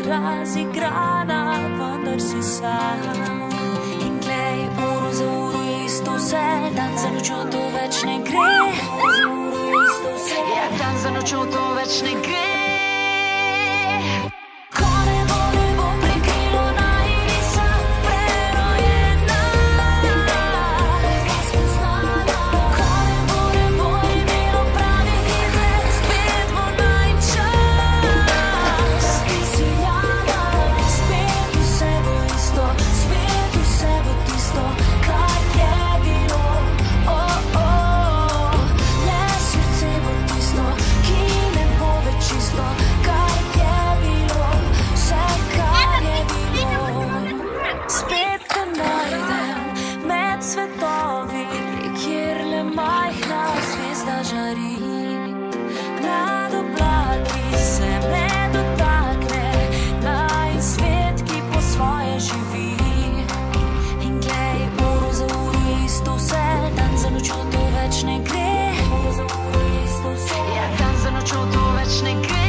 razigrana, vendar si sam. In glej, uro za uro je isto vse, dan za nočjo to več ne gre. Uro za uro je isto vse, ja, dan za nočjo to več ne gre. Svetovi, kjer le majhna zvezda žari, nad oblaki se me dotakne, naj svet, ki po svoje živi. In glej, uro za uro je isto vse, dan za nočjo to več ne gre. Uro za uro je isto vse, ja, dan za nočjo to več ne gre.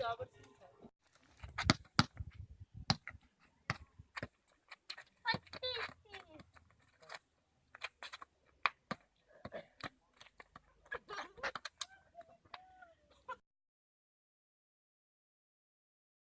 Dobro.